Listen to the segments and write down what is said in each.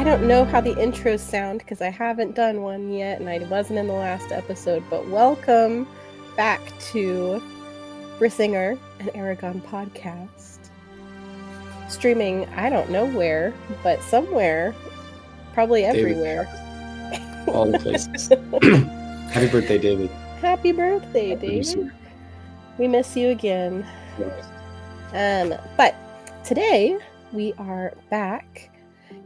I don't know how the intros sound because I haven't done one yet and I wasn't in the last episode, but welcome back to Brissinger and Eragon podcast. Streaming, I don't know where, but somewhere, probably everywhere. All the places. Happy birthday, David. Happy birthday, David. We miss you again. But today we are back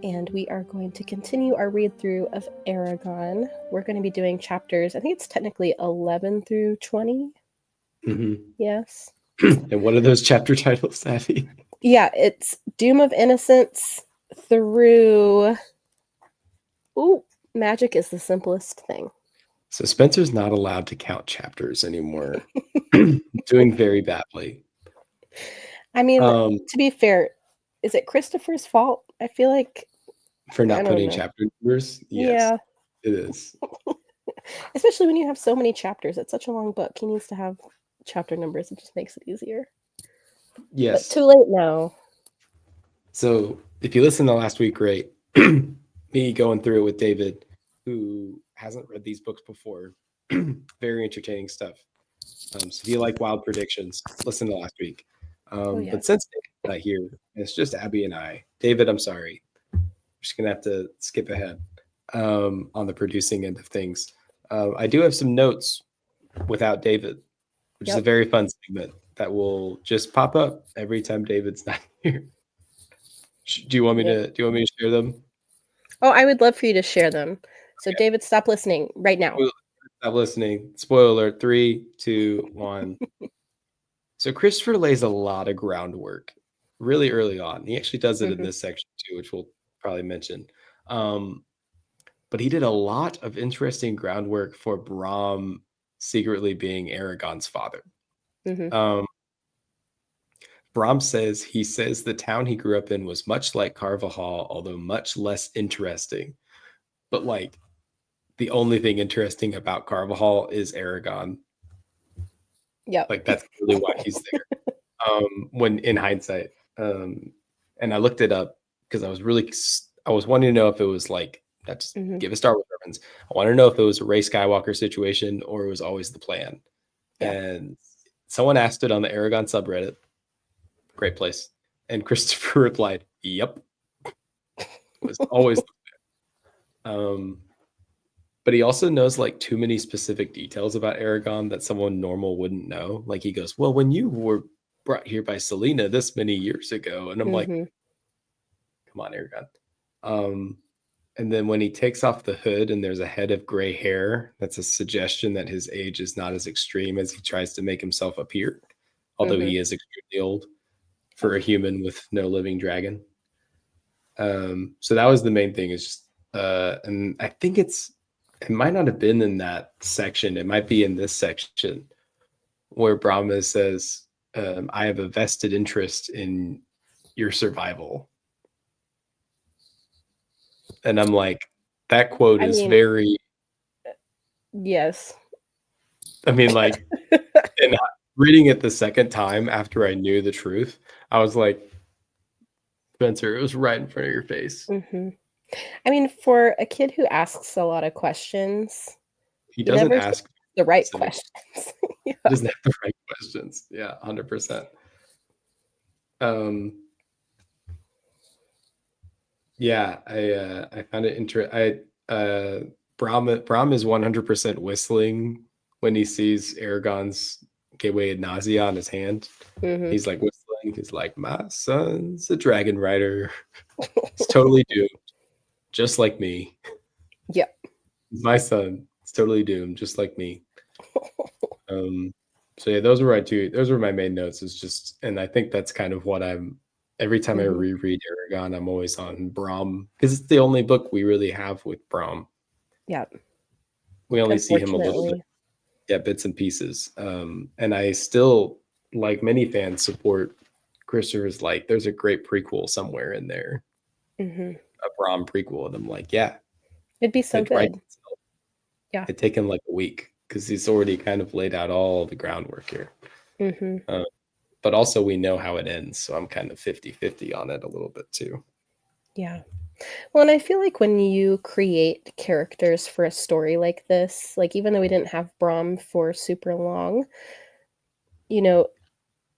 and we are going to continue our read through of Eragon. We're going to be doing chapters, I think it's technically 11 through 20. Mm-hmm. Yes. And what are those chapter titles, Abby? Yeah, it's Doom of Innocence through... Ooh, magic is the simplest thing. So Spencer's not allowed to count chapters anymore. Doing very badly. I mean, to be fair, is it Christopher's fault? I feel like... For not putting chapter numbers? Yes, yeah. It is. Especially when you have so many chapters. It's such a long book. He needs to have chapter numbers. It just makes it easier. Yes. But too late now. So if you listened to last week, great. Me going through it with David, who hasn't read these books before. Very entertaining stuff. So if you like wild predictions, listen to last week. But since David's not here, it's just Abby and I. David, I'm sorry. I'm just going to have to skip ahead on the producing end of things. I do have some notes without David, which is a very fun segment that will just pop up every time David's not here. Do you want me to share them? Oh, I would love for you to share them. So David, stop listening right now. Stop listening. Spoiler alert, 3, 2, 1. So Christopher lays a lot of groundwork really early on. He actually does it in this section too, which we'll probably mention. But he did a lot of interesting groundwork for Brahm secretly being Eragon's father. Brahm says the town he grew up in was much like Carvajal, although much less interesting. But like the only thing interesting about Carvajal is Eragon. Yeah, like that's really why he's there. When in hindsight, and I looked it up because I was wanting to know if it was like that's give a Star Wars reference. I want to know if it was a Rey Skywalker situation or it was always the plan. Yeah. And someone asked it on the Eragon subreddit. Great place. And Christopher replied, "Yep, it was always the plan." But he also knows like too many specific details about Eragon that someone normal wouldn't know. Like he goes, "Well, when you were brought here by Selena this many years ago," and I'm like, "Come on, Eragon." And then when he takes off the hood and there's a head of gray hair, that's a suggestion that his age is not as extreme as he tries to make himself appear, although he is extremely old for a human with no living dragon. So that was the main thing. Is just, and I think it might not have been in that section. It might be in this section where Brahma says, "I have a vested interest in your survival." And I'm like, that quote is very... Yes. I mean, like, and reading it the second time after I knew the truth, I was like, Spencer, it was right in front of your face. I mean, for a kid who asks a lot of questions, he doesn't ask the right questions. He doesn't have the right questions. Yeah, 100%. Yeah, I found it interesting. Brahm is 100% whistling when he sees Eragon's gateway of nausea on his hand. He's like whistling. He's like, "My son's a dragon rider. It's totally doomed, just like me." Yep. My son is totally doomed, just like me. So yeah, those were my main notes. Is just, and I think that's kind of what I'm. Every time I reread Eragon, I'm always on Brahm because it's the only book we really have with Brahm. Yeah. We only see him a little bit. Yeah, bits and pieces. And I still, like many fans, support Christopher's like, there's a great prequel somewhere in there. A Brahm prequel. And I'm like, yeah. It'd be so good. Yeah. It'd take him like a week because he's already kind of laid out all the groundwork here. But also we know how it ends, so I'm kind of 50-50 on it a little bit too. Yeah. Well, and I feel like when you create characters for a story like this, like even though we didn't have Brom for super long, you know,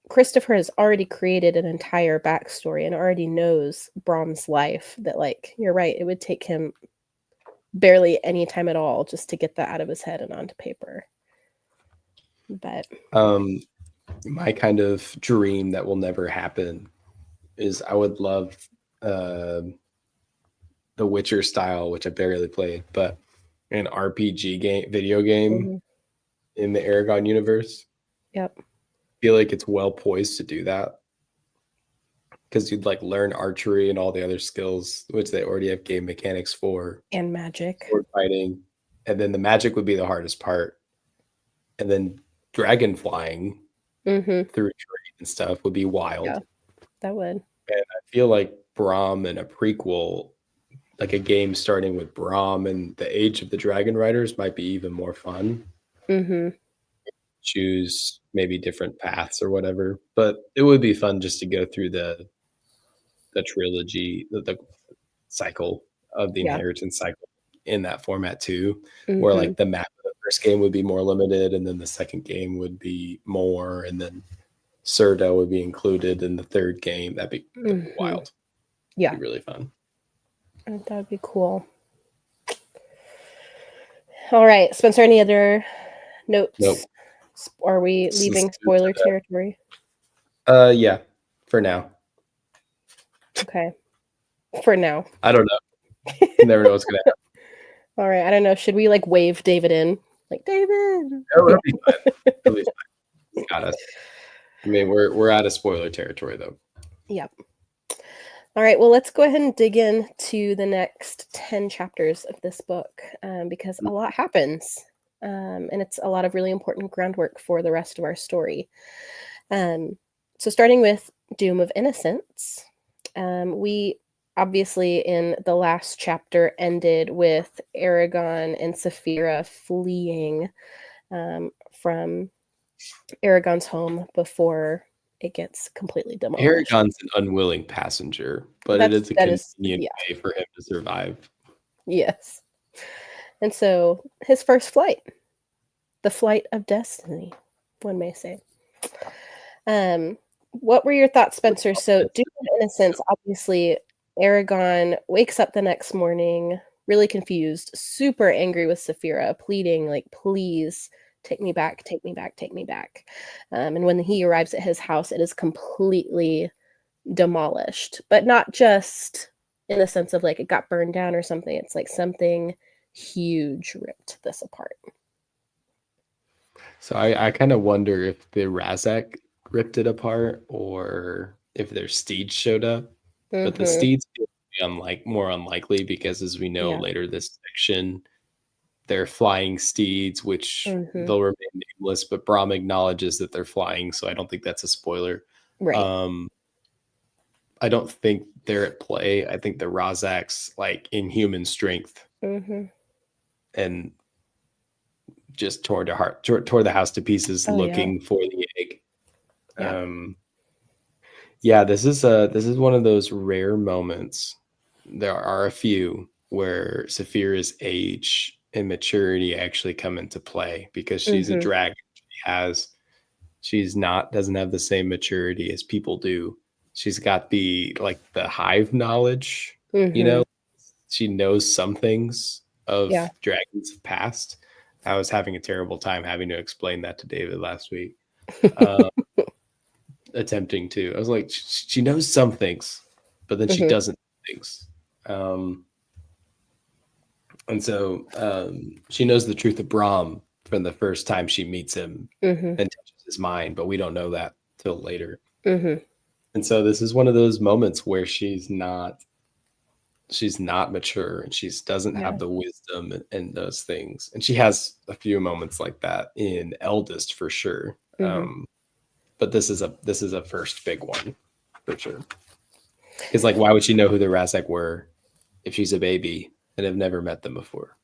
Christopher has already created an entire backstory and already knows Brom's life. That, like, you're right, it would take him barely any time at all just to get that out of his head and onto paper. But My kind of dream that will never happen is I would love uh, the Witcher style, which I barely played, but an RPG video game mhm, in the Eragon universe. yep, I feel like it's well poised to do that because you'd like learn archery and all the other skills, which they already have game mechanics for, and magic. sword fighting, and then the magic would be the hardest part, and then dragon flying Mhm. through trade and stuff would be Yeah, wild. that would. And I feel like Braum in a prequel, like a game starting with Braum and the Age of the Dragon Riders, might be even more fun. Mhm. Choose maybe different paths or whatever, but it would be fun just to go through the trilogy, the cycle of the Yeah. inheritance cycle in that format too, where Mhm. like the map of the first game would be more limited, and then the second game would be more, and then Serta would be included in the third game. That'd be Mhm. wild. Yeah, Be really fun. that would be cool. All right, Spencer, any other notes? Nope. Are we This is leaving spoiler territory? yeah, for now. Okay, for now. I don't know. You never know what's gonna happen. All right, I don't know. Should we like wave David in? Like, David. Oh, it'll be fine. It'll be fine. He's got us. I mean, we're out of spoiler territory though. Yep. All right, well, let's go ahead and dig into the next 10 chapters of this book because a lot happens. And it's a lot of really important groundwork for the rest of our story. So, starting with Doom of Innocence, we obviously in the last chapter ended with Aragon and Saphira fleeing from Aragon's home before it gets completely demolished. Eragon's an unwilling passenger, but it That's is a that is convenient yeah, way for him to survive. yes. And so his first flight, the flight of destiny, one may say. What were your thoughts, Spencer? So, Due to Innocence, obviously, Aragon wakes up the next morning really confused, super angry with Saphira, pleading, like, please take me back, take me back, take me back. And when he arrives at his house, it is completely demolished, but not just in the sense of like it got burned down or something. It's like something huge ripped this apart. So I kind of wonder if the Razak ripped it apart or if their steeds showed up. But the Mhm. steeds feel more unlikely because, as we know Yeah. later this section, they're flying steeds, which Mhm. they'll remain nameless. But Brahm acknowledges that they're flying, so I don't think that's a spoiler. Right. Um, I don't think they're at play. I think the Razak's like inhuman strength Mhm. and just tore the house to pieces Oh, yeah. looking for the egg. Yeah. Um, yeah, this is one of those rare moments. There are a few where Saphira's age and maturity actually come into play because she's a Mhm. dragon. She's not doesn't have the same maturity as people do. She's got the hive knowledge, you know. Mhm. She knows some things of Yeah. dragons past. I was having a terrible time having to explain that to David last week. Um, attempting to. I was like, she knows some things, but then she Mhm. doesn't know things. Um, and so she knows the truth of Brahm from the first time she meets him Mhm. and touches his mind, but we don't know that till later. Mhm. And so this is one of those moments where she's not mature and she doesn't Yeah. have the wisdom and those things. And she has a few moments like that in Eldest for sure. Mhm. But this is a first big one for sure. Because like, why would she know who the Razak were if she's a baby and have never met them before?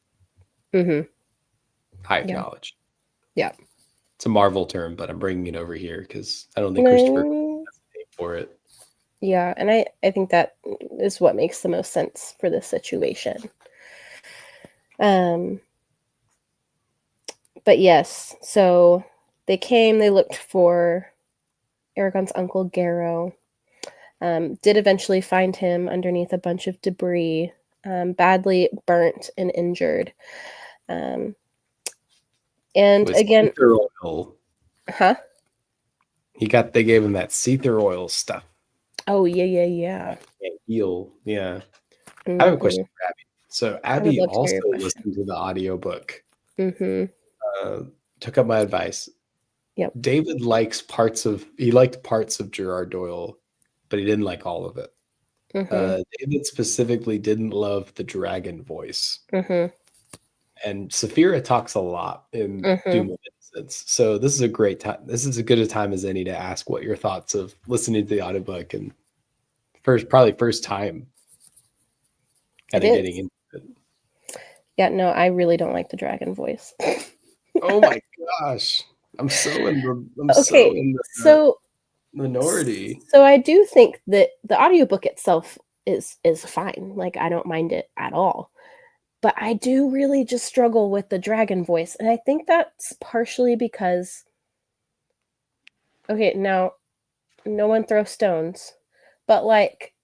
Mhm. Hive Yeah. knowledge. Yeah. It's a Marvel term, but I'm bringing it over here because I don't think Christopher Mm, has a name for it. Yeah, and I think that is what makes the most sense for this situation. Um, but yes, so they came, they looked for Eragon's uncle Garrow. Did eventually find him underneath a bunch of debris, badly burnt and injured. And With again, ether oil. huh? They gave him that ether oil stuff. Oh yeah. Can't heal. Yeah. I have a question Mm-hmm. for Abby. So I would Abby love to hear your also question. listened to the audiobook, Mm-hmm. took up my advice. Yep. David liked parts of Gerard Doyle, but he didn't like all of it. Mm-hmm. David specifically didn't love the dragon voice. Mm-hmm. And Saphira talks a lot in Mm-hmm. Doom of Innocence. So this is a great time. This is as good a time as any to ask what your thoughts of listening to the audiobook and probably first time It kind of getting is. into it. Yeah, no, I really don't like the dragon voice. Oh my gosh. I'm so in the Okay, so minority. so I do think that the audiobook itself is fine. Like I don't mind it at all. But I do really just struggle with the dragon voice, and I think that's partially because okay, now no one throws stones, but like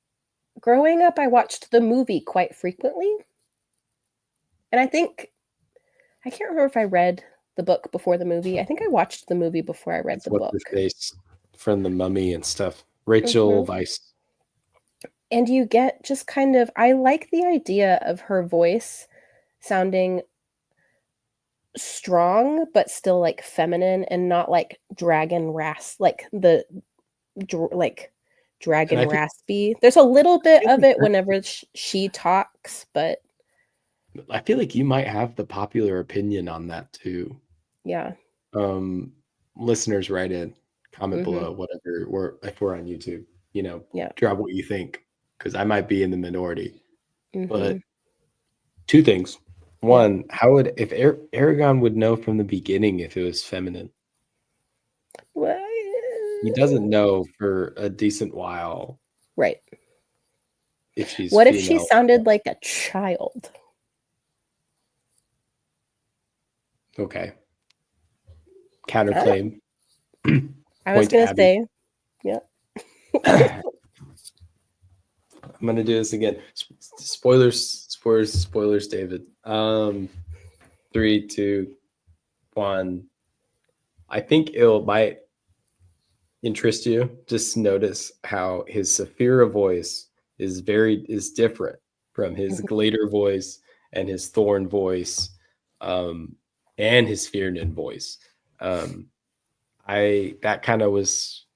growing up I watched the movie quite frequently. And I can't remember if I read the book before the movie. I think I watched the movie before I read It's the what's her book. face from the Mummy and stuff. Rachel Hmm. Weisz. And you get just kind of, I like the idea of her voice sounding strong, but still like feminine and not like dragon rasp, like like And dragon raspy. There's a little bit feel of like it whenever she talks, but I feel like you might have the popular opinion on that too. yeah. Um, listeners, write in, comment Hmm. below, whatever. If we're on YouTube, Yeah. drop what you think because I might be in the minority. Hmm. But two things. Yeah. One, how would if Aragon would know from the beginning if it was feminine? Well, He doesn't know for a decent while right. if she's What if she female. sounded like a child? Okay. I don't. Counterclaim. I was Point to gonna Abby. say, yeah. I'm gonna do this again. Spoilers, David. 3, 2, 1. I think it might interest you. Just notice how his Saphira voice is different from his Mhm. Glader voice and his Thorn voice, and his Fearnan voice. That kind of was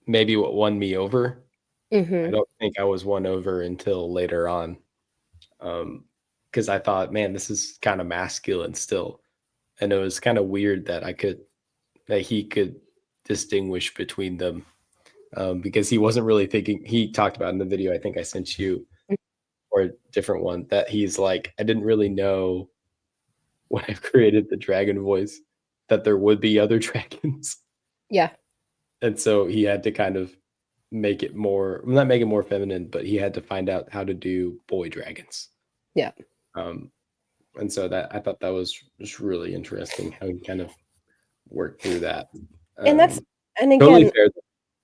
maybe what won me over. I Mhm. don't think I was won over until later on, because I thought, man, this is kind of masculine still, and it was kind of weird that he could distinguish between them, because he wasn't really thinking. He talked about in the video I think I sent you, or a different one, that he's like, I didn't really know when I created the dragon voice that there would be other dragons, Yeah. and so he had to kind of make it more, not make it more feminine, but he had to find out how to do boy dragons. Yeah. Um, and so that I thought that was just really interesting how he kind of worked through that. And that's Um, and totally again, fair,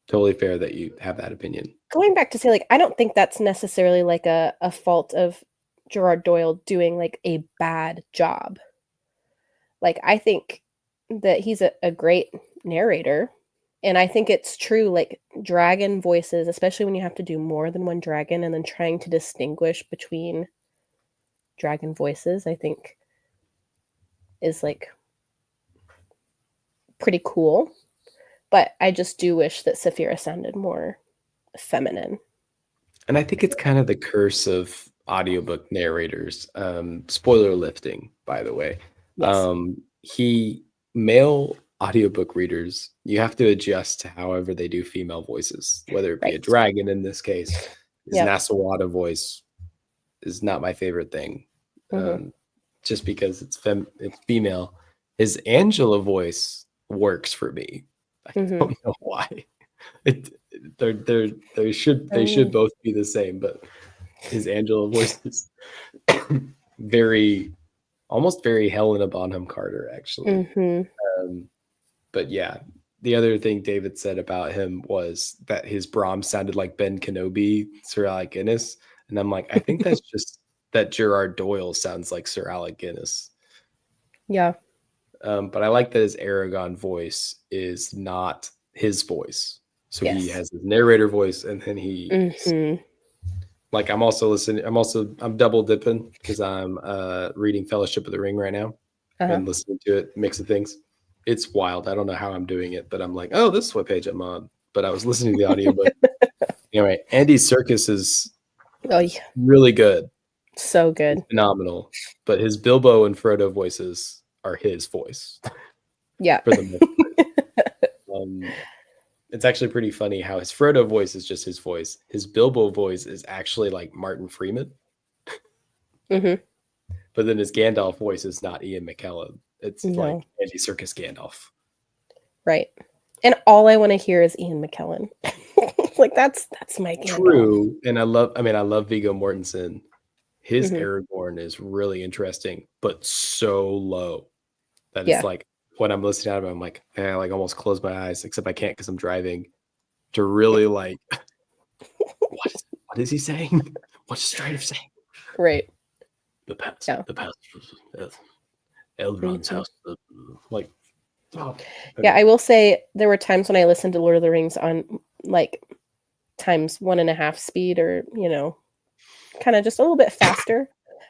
totally fair that you have that opinion. going back to say like I don't think that's necessarily like a fault of Gerard Doyle doing like a bad job. Like I think that he's a great narrator. And I think it's true, like dragon voices, especially when you have to do more than one dragon and then trying to distinguish between dragon voices, I think is like pretty cool. But I just do wish that Saphira sounded more feminine. And I think it's kind of the curse of audiobook narrators. Spoiler lifting, by the way. Yes. He Male audiobook readers, you have to adjust to however they do female voices, whether it be a Right. dragon in this case. His Yep. Nasawada voice is not my favorite thing. Hmm. Just because it's female. His Angela voice works for me. I Hmm. don't know why. It they should both be the same, but his Angela voice is almost very Helena Bonham Carter, actually. But yeah, the other thing David said about him was that his Brahms sounded like Ben Kenobi, Sir Alec Guinness, and I'm like, I think that's just that Gerard Doyle sounds like Sir Alec Guinness. Yeah. But I like that his Eragon voice is not his voice. So he has his narrator voice, and then he like I'm also listening. I'm double dipping because I'm reading Fellowship of the Ring right now and listening to it, mix of things. It's wild. I don't know how I'm doing it, but I'm like, oh, this is what page I'm on. But I was listening to the audiobook. Anyway, Andy Serkis is really good. So good. He's phenomenal. But his Bilbo and Frodo voices are his voice. Yeah. For the most part. It's actually pretty funny how his Frodo voice is just his voice. His Bilbo voice is actually like Martin Freeman. But then his Gandalf voice is not Ian McKellen. It's like Andy Serkis Gandalf. Right. And all I want to hear is Ian McKellen. Like that's my Gandalf. True. And I love Viggo Mortensen. His Aragorn is really interesting, but so low that it's like when I'm listening to it, I'm like, I like almost close my eyes, except I can't because I'm driving. To really like, what is he saying? What's Strider saying? Right. The past, Elrond's house, like. Oh, yeah, I will say there were times when I listened to Lord of the Rings on like times 1.5 speed, or kind of just a little bit faster.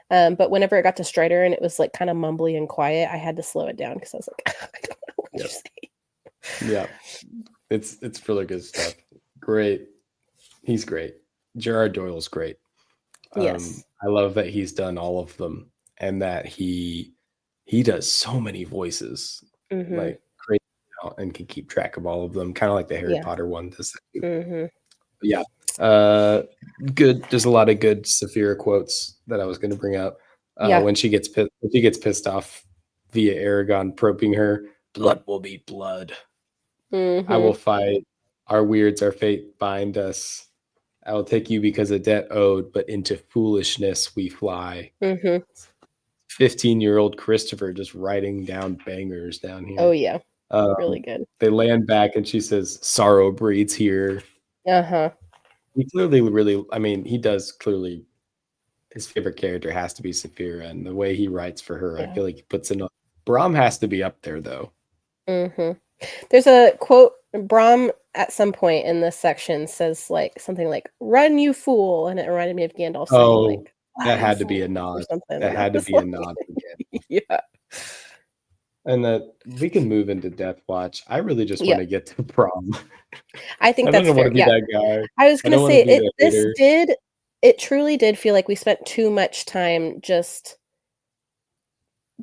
But whenever it got to Strider and it was like kind of mumbly and quiet, I had to slow it down because I was like, I don't know what you're saying. Yeah, it's really good stuff. Great, he's great. Gerard Doyle's great. Yes, I love that he's done all of them, and that he does so many voices, like crazy, and can keep track of all of them, kind of like the Harry Potter one does. Yeah. Good. There's a lot of good Saphira quotes that I was going to bring up. When she gets pissed off via Eragon probing her, blood will be blood. I will fight. Our weirds, our fate bind us. I will take you because of debt owed, but into foolishness we fly. 15-year-old Christopher just writing down bangers down here. Oh yeah, really good. They land back and she says, "Sorrow breeds here." He clearly he does clearly, his favorite character has to be Saphira, and the way he writes for her, I feel like he puts in Brom has to be up there though. There's a quote, Brom at some point in this section says like something like, "Run, you fool," and it reminded me of Gandalf saying like, that had to be a nod. That had to be a nod. Yeah. And that we can move into Death Watch. I really just want to get to Brom. I think that's fair. Be that guy. I was going to say it truly did feel like we spent too much time just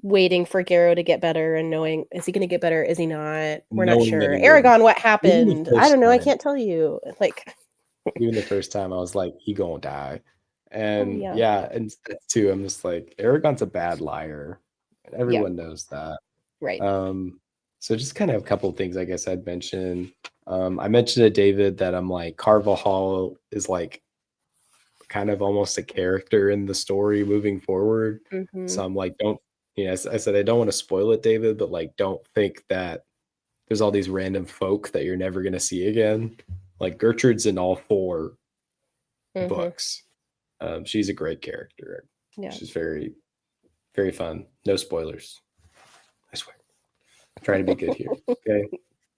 waiting for Garrow to get better and knowing, is he going to get better? Is he not? We're not sure. Eragon, what happened? I don't know. I can't tell you. Like, even the first time I was like, he gonna die. And and too, I'm just like, Eragon's a bad liar. Everyone knows that. Right. So just kind of a couple of things I guess I'd mention. I mentioned to David that I'm like, Carvajal is like kind of almost a character in the story moving forward. So I'm like, I said I don't want to spoil it, David, but like, don't think that there's all these random folk that you're never gonna see again. Like Gertrude's in all 4 books. She's a great character. Yeah. She's very, very fun. No spoilers. I swear. I'm trying to be good here. Okay.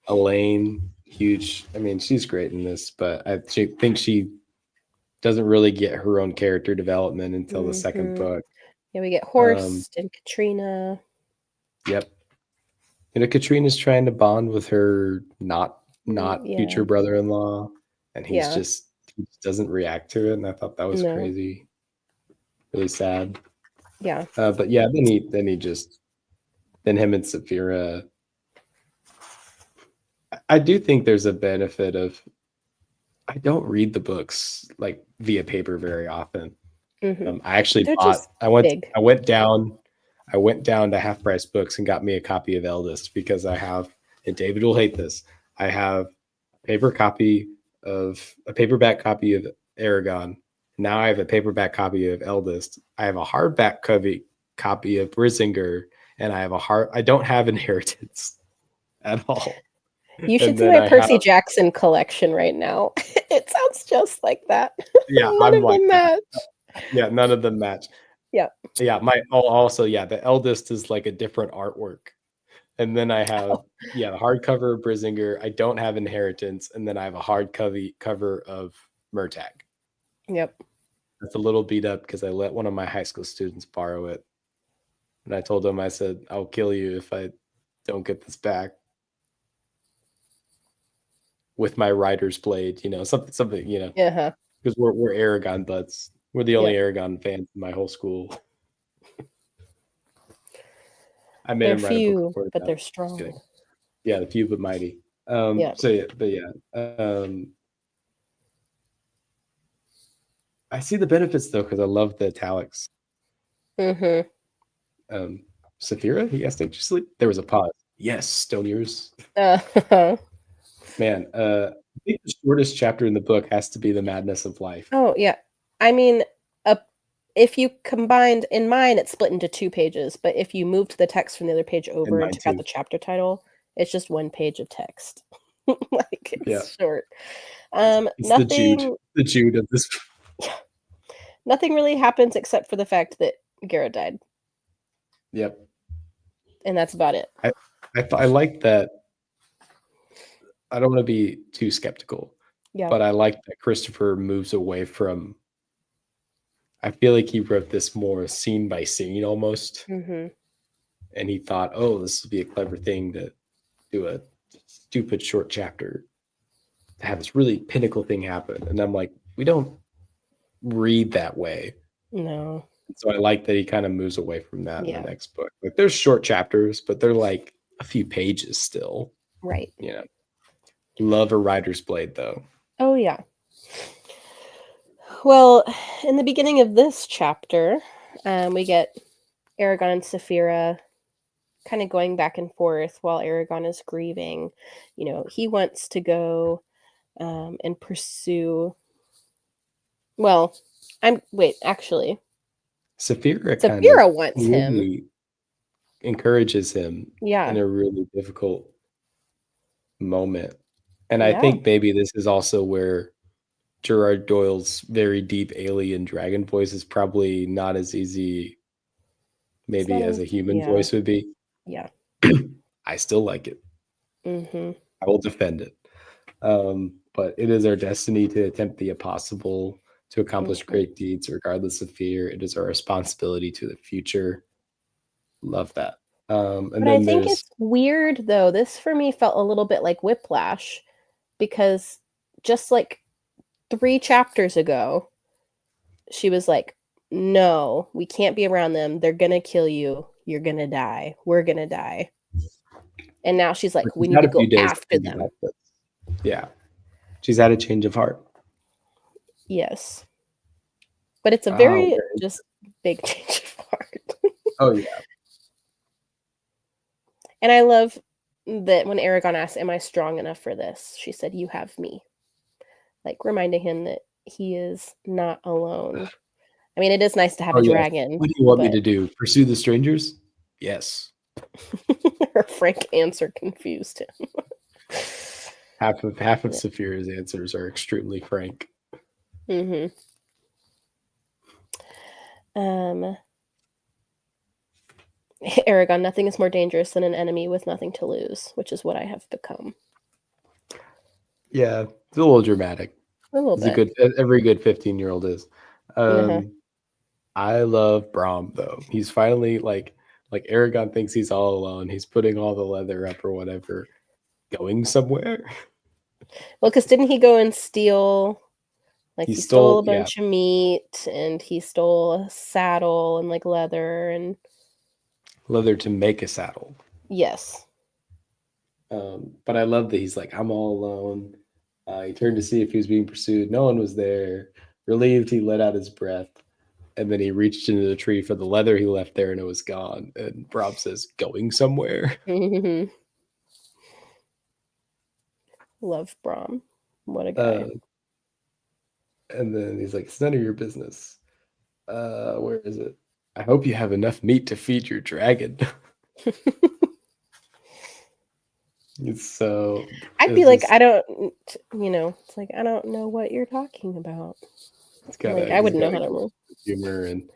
Elaine, huge. I mean, she's great in this, but I think she doesn't really get her own character development until the second book. Yeah, we get Horst and Katrina. Yep. Katrina's trying to bond with her not future brother-in-law, and he just doesn't react to it, and I thought that was crazy. Really sad. Yeah. But yeah, then him and Saphira. I do think there's a benefit of, I don't read the books like via paper very often. I actually I went down to Half Price Books and got me a copy of Eldest because I have, and David will hate this, I have a paper copy of a paperback copy of Eragon. Now I have a paperback copy of Eldest. I have a hardback copy of Brisingar, and I don't have Inheritance at all. You should And see then my I Percy have, Jackson collection right now. It sounds just like that. yeah, None I'm of like them that. match. Yeah, none of them match. Yeah. Yeah, also, yeah, the Eldest is like a different artwork. And then I have, yeah, the hardcover of Brisingar. I don't have Inheritance, and then I have a cover of Murtagh. Yep. That's a little beat up because I let one of my high school students borrow it. And I told him, I said, I'll kill you if I don't get this back with my rider's blade, something, Uh-huh. because we're Eragon buds. We're the only Yeah. Eragon fans in my whole school. I made They're him write a book few, report but about they're it. Just strong. kidding. Yeah, the few but mighty. Yeah. So yeah, but yeah. I see the benefits though, because I love the italics. Mm-hmm. Saphira, he asked anxiously. There was a pause. Yes, Stone Years. Uh-huh. Man, I think the shortest chapter in the book has to be the madness of life. Oh, yeah. I mean, if you combined, in mine, it's split into 2 pages, but if you moved the text from the other page And over and mine took out too. the chapter title, it's just 1 page of text. Like, Yeah. it's short. It's Nothing the Jude of this. nothing really happens except for the fact that Garrett died, Yep. and that's about it. I like that. I don't want to be too skeptical, Yeah. but I like that Christopher moves away from. I feel like he wrote this more scene by scene almost, Mm-hmm. and he thought, "Oh, this would be a clever thing to do a stupid short chapter to have this really pinnacle thing happen." And I'm like, we don't read that way. No. So I like that he kind of moves away from that in Yeah. the next book. Like there's short chapters, but they're like a few pages still. Right. Love a writer's blade though. Oh, yeah. Well, in the beginning of this chapter, we get Eragon and Saphira kind of going back and forth while Eragon is grieving. He wants to go and pursue. Well, actually, Saphira kind of Saphira wants him. really encourages him Yeah. in a really difficult moment. And I Yeah. think maybe this is also where Gerard Doyle's very deep alien dragon voice is probably not as easy maybe as a human voice would be. Yeah. I still like it. Mm-hmm. I will defend it. But it is our destiny to attempt the impossible, to accomplish great deeds regardless of fear. It is our responsibility to the future. Love that. And But then I think it's weird, though. This, for me, felt a little bit like Whiplash, because just like 3 chapters ago, she was like, no, we can't be around them. They're going to kill you. You're going to die. We're going to die. And now she's like, we need to go after them. Yeah. She's had a change of heart. Yes. But it's a very just big change of heart. Oh, yeah. And I love that when Eragon asked, am I strong enough for this? She said, you have me. Like, reminding him that he is not alone. I mean, it is nice to have a dragon. What do you want me to do? Pursue the strangers? Yes. Her frank answer confused him. Half of Saphira's answers are extremely frank. Mm-hmm. Eragon, nothing is more dangerous than an enemy with nothing to lose, which is what I have become. Yeah, it's a little dramatic. A little bit. Every good 15-year-old is. I love Braum though. He's finally like Eragon thinks he's all alone. He's putting all the leather up or whatever, going somewhere. Well, because didn't he go and steal? Like he stole a bunch of meat, and he stole a saddle and like leather to make a saddle. Yes. But I love that he's like, I'm all alone. He turned to see if he was being pursued. No one was there. Relieved, he let out his breath. And then he reached into the tree for the leather he left there, and it was gone. And Braum says, going somewhere? Love Braum. What a guy. Uh, and then he's like, "It's none of your business." Where is it? I hope you have enough meat to feed your dragon. So I'd be it's like, just I don't, it's like, I don't know what you're talking about. Like, I he's wouldn't know got how a to good move. humor, and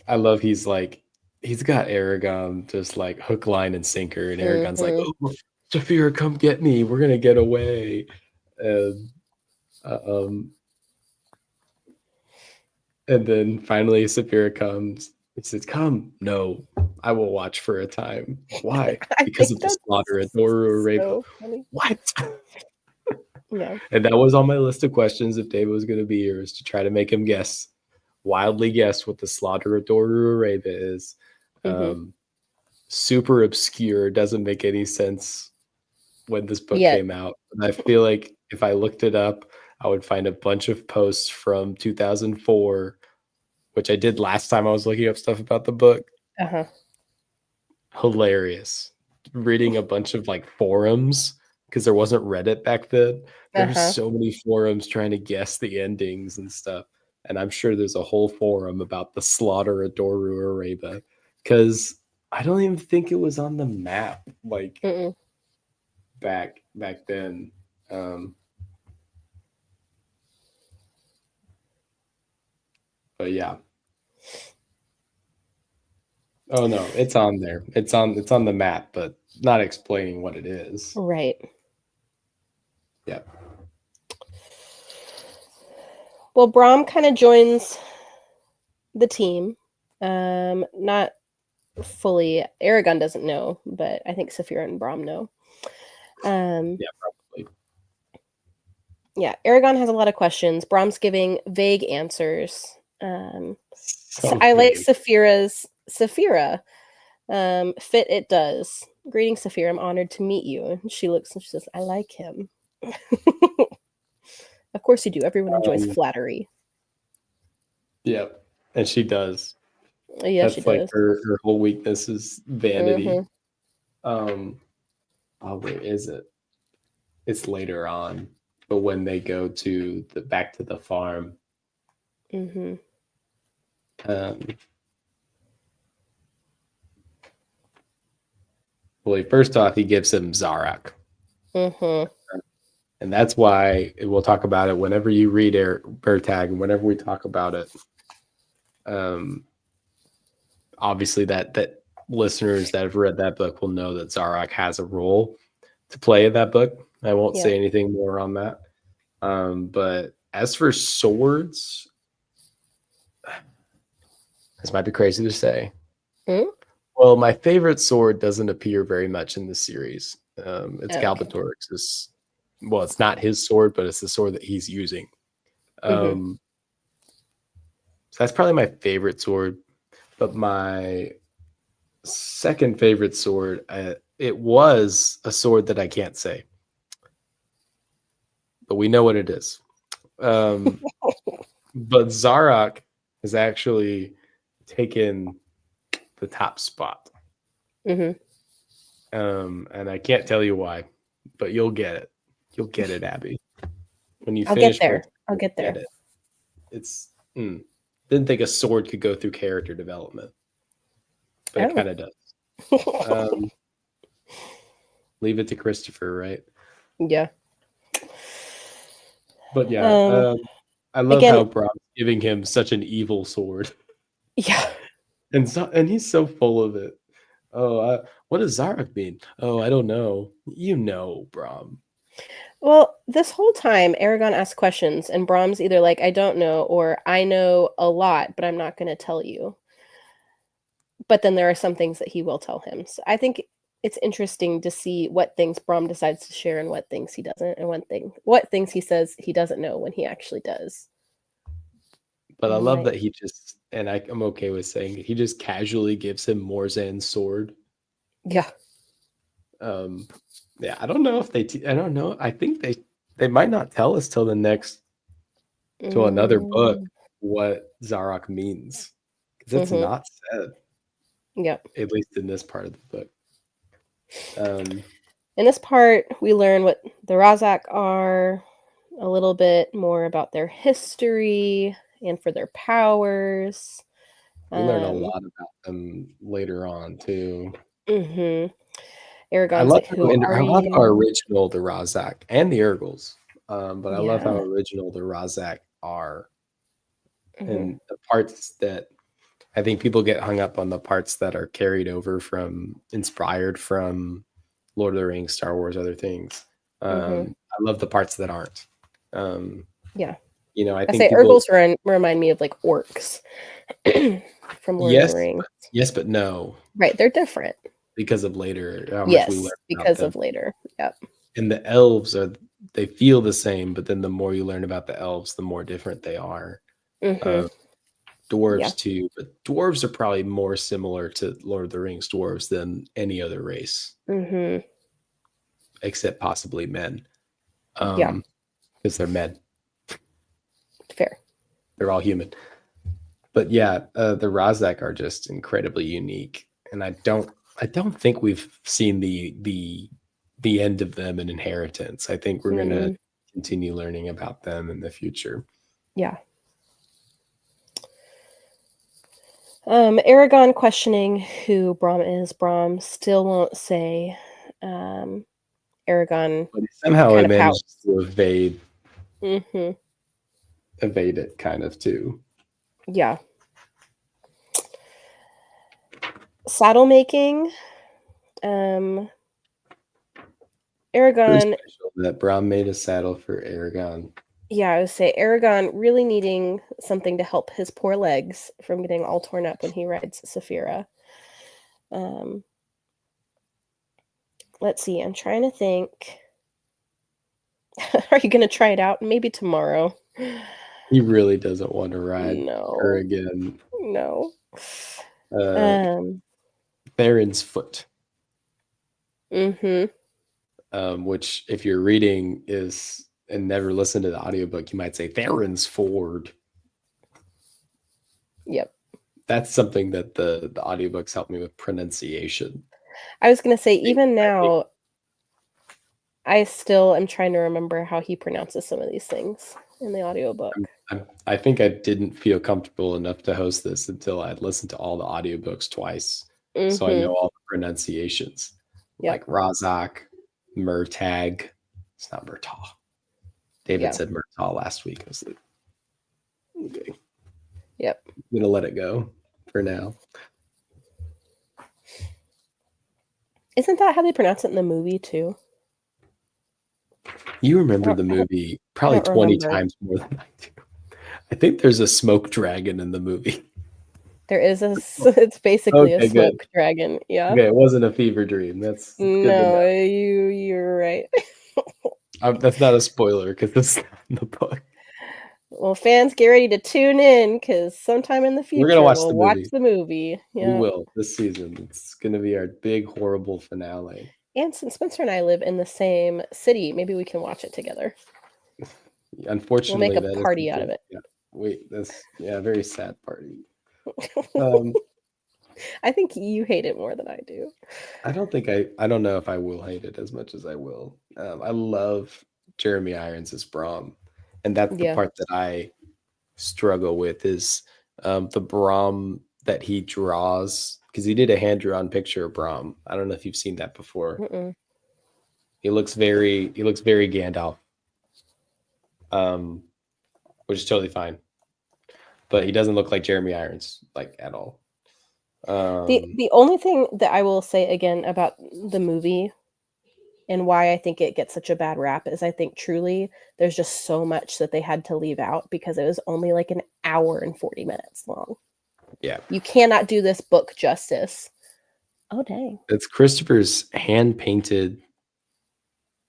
I love he's like he's got Aragon just like hook, line, and sinker, and Aragon's like, Mm-hmm. "Oh, Saphira, come get me. We're gonna get away." And um, and then finally Saphira comes. He says, "Come." "No, I will watch for a time." "Why?" I "Because think of the that's slaughter at Doru Araba." so funny. "What?" Yeah. And that was on my list of questions if David was going to be here, is to try to make him guess, wildly guess what the slaughter of Doru Araba is. Mm-hmm. Super obscure, doesn't make any sense when this book Yeah. came out. And I feel like if I looked it up, I would find a bunch of posts from 2004, which I did last time I was looking up stuff about the book. Uh-huh. Hilarious. Reading a bunch of like forums, because there wasn't Reddit back then. There was Uh-huh. so many forums trying to guess the endings and stuff. And I'm sure there's a whole forum about the slaughter of Doru Araba, because I don't even think it was on the map like Mm-mm. back then. Um, but yeah. Oh no, it's on there. It's on the map, but not explaining what it is. Right. Yeah. Well, Brahm kind of joins the team. Not fully. Eragon doesn't know, but I think Saphira and Brahm know. Yeah, probably. Yeah, Eragon has a lot of questions. Brahm's giving vague answers. So I like vague. Saphira. Fit it does. Greetings, Saphira. I'm honored to meet you. And she looks and she says, I like him. Of course you do. Everyone enjoys Um, flattery. yeah, and she does. Yeah, she That's like does. her whole weakness is vanity. Mm-hmm. Um, oh, where is it? It's later on, but when they go to the back to the farm, Mm-hmm. um, well, first off, he gives him Zarak, Mm-hmm. and that's why we'll talk about it whenever you read Bear Tag, and whenever we talk about it. Obviously, that listeners that have read that book will know that Zarak has a role to play in that book. I won't Yeah. say anything more on that. But as for swords, this might be crazy to say. Mm-hmm. Well, my favorite sword doesn't appear very much in the series. It's Okay. Galbatorix's. Well, it's not his sword, but it's the sword that he's using. Mm-hmm. So that's probably my favorite sword. But my second favorite sword, it was a sword that I can't say, but we know what it is. But Zarak has actually taken the top spot. Mm-hmm. And I can't tell you why, but you'll get it. You'll get it, Abby. When you I'll get finish book, there. I'll you'll get get there. it. It's didn't think a sword could go through character development, but it Oh. kind of does. Um, leave it to Christopher, right? Yeah. But yeah, Um. I love Again. how Brock's giving him such an evil sword, Yeah. and he's so full of it. Oh, what does Zarak mean? Oh, I don't know. You know, Brom. Well, this whole time, Aragon asks questions, and Brahm's either like, I don't know, or I know a lot, but I'm not going to tell you. But then there are some things that he will tell him. So I think it's interesting to see what things Brahm decides to share and what things he doesn't, and what things he says he doesn't know when he actually does. But I love Right. that he just, and I'm okay with saying it, he just casually gives him Morzan's sword. Yeah. Yeah, I don't know if I don't know. I think they might not tell us till the next to another book Mm-hmm. what Zarak means, because it's Mm-hmm. not said, Yep. at least in this part of the book. Um, In this part, we learn what the Razak are, a little bit more about their history and for their powers. We learn a Um, lot about them later on too. mm-hmm. I Eragon's love like, how who are I love how you? original the Razak and the Urgles, but I love how Yeah. original the Razak are, Mm-hmm. and the parts that I think people get hung up on the parts that are carried over from inspired from Lord of the Rings, Star Wars, other things. Mm-hmm. I love the parts that aren't. Um, Yeah. I I think say people Urgles remind me of like orcs from Lord of the yes, Rings. yes, but no, Right, they're different. because of later how much we learn Yes, about because them. of later. Yep. And the elves are they feel the same, but then the more you learn about the elves, the more different they are. Mm-hmm. Uh, Yeah. dwarves too, but dwarves are probably more similar to Lord of the Rings dwarves than any other race, Mm-hmm. except possibly men, Yeah. because they're men. Fair. They're all human. But yeah, the Razak are just incredibly unique, and I don't think we've seen the end of them in Inheritance. I think we're gonna Mm-mm. continue learning about them in the future. Yeah. Aragon questioning who Brahm is. Brahm still won't say. Um, Aragon But somehow kind it of pouts. managed to Mm-hmm. evade it kind of too. Yeah. Saddle making. Um, Very Aragon. special that Brom made a saddle for Eragon. Yeah, I would say Aragon really needing something to help his poor legs from getting all torn up when he rides Saphira. Um, let's see. I'm trying to think. Are you gonna try it out? Maybe tomorrow. He really doesn't want to ride her No, again. no. Uh, Um. Theron's foot, Mm-hmm. which if you're reading is and never listen to the audiobook, you might say Theron's Ford. Yep. That's something that the audiobooks help me with pronunciation. I was gonna say, think even I think now, I still am trying to remember how he pronounces some of these things in the audiobook. I think I didn't feel comfortable enough to host this until I'd listened to all the audiobooks twice. So I know Mm-hmm. all the pronunciations, Yep. like Razak, Murtag. It's not Murtaugh. David Yeah. said Murtaugh last week. I was like, okay, Yep. I'm gonna let it go for now. Isn't that how they pronounce it in the movie too? You I remember don't. the I don't, movie I probably don't 20 remember. times more than I do. I think there's a smoke dragon in the movie. There is a. It's basically a Okay, good. smoke dragon. Yeah. Okay, it wasn't a fever dream. That's good to No, know. you're right. That's not a spoiler because it's not in the book. Well, fans, get ready to tune in because sometime in the We're gonna future watch we'll the watch movie. the movie. We Yeah. will this season. It's gonna be our big horrible finale. And since Spencer and I live in the same city, maybe we can watch it together. We'll make Unfortunately, a that is party out of something. it. Yeah, wait, that's yeah, very sad party. Um, I think you hate it more than I do. I don't know if I will hate it as much as I will. I love Jeremy Irons as Brom, and that's the Yeah. part that I struggle with is the Brom that he draws because he did a hand drawn picture of Brom. I don't know if you've seen that before. Mm-mm. He looks very Gandalf, um, which is totally fine. But he doesn't look like Jeremy Irons like at all. The only thing that I will say again about the movie and why I think it gets such a bad rap is I think truly there's just so much that they had to leave out because it was only like an hour and 40 minutes long. Yeah, You cannot do this book justice. Oh dang. it's Christopher's hand painted.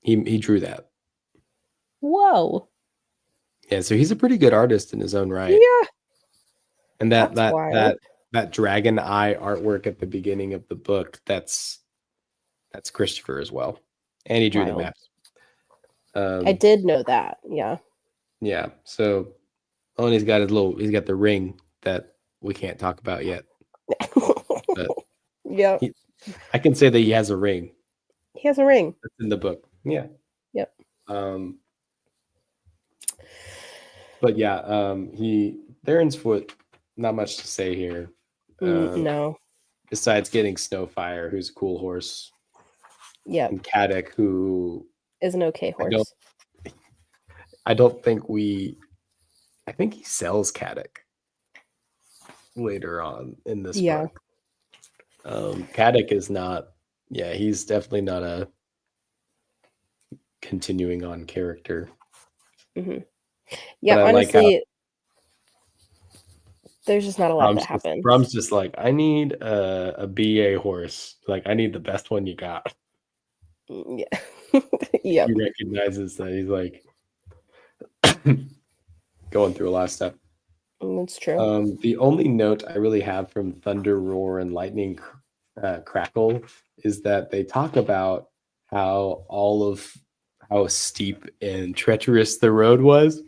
He drew that. Whoa. Yeah, so he's a pretty good artist in his own right. Yeah, And that that's that wild. that that dragon eye artwork at the beginning of the book, that's Christopher as well. And he drew the Wild. maps. I Um, did know that. Yeah. yeah. So oh, and he's got the ring that we can't talk about yet. But Yep. he I can say that he has a ring. He has a ring. That's in the book. Yeah. Yep. But yeah, Theron's foot. Not much to say here. No. Besides getting Snowfire, who's a cool horse. Yep. And Caddock, who is an okay horse. I don't think I think he sells Caddock later on in this book. Caddock is not. Yeah, he's definitely not a continuing on character. Mm-hmm. Yeah, honestly, there's just not a lot that happens. Brom's just like, I need a BA horse. Like, I need the best one you got. Yeah. Yep. He recognizes that he's like going through a lot of stuff. That's true. The only note I really have from Thunder Roar and Lightning Crackle is that they talk about how steep and treacherous the road was.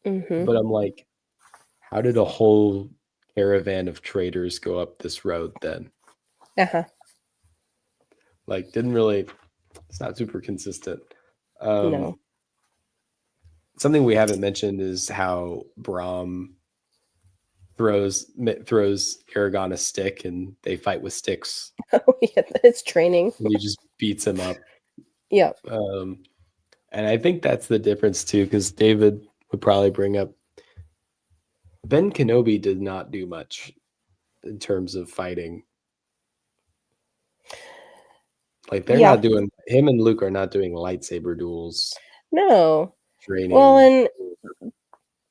Mm-hmm. But I'm like, how did a whole caravan of traders go up this road then? Like, it's not super consistent. No. Something we haven't mentioned is how Brom throws Eragon a stick and they fight with sticks. Oh yeah, it's training. And he just beats him up. Yeah. And I think that's the difference too, because David would probably bring up Ben Kenobi did not do much in terms of fighting. Like not doing, him and Luke are not doing lightsaber duels. No. Training. Well, and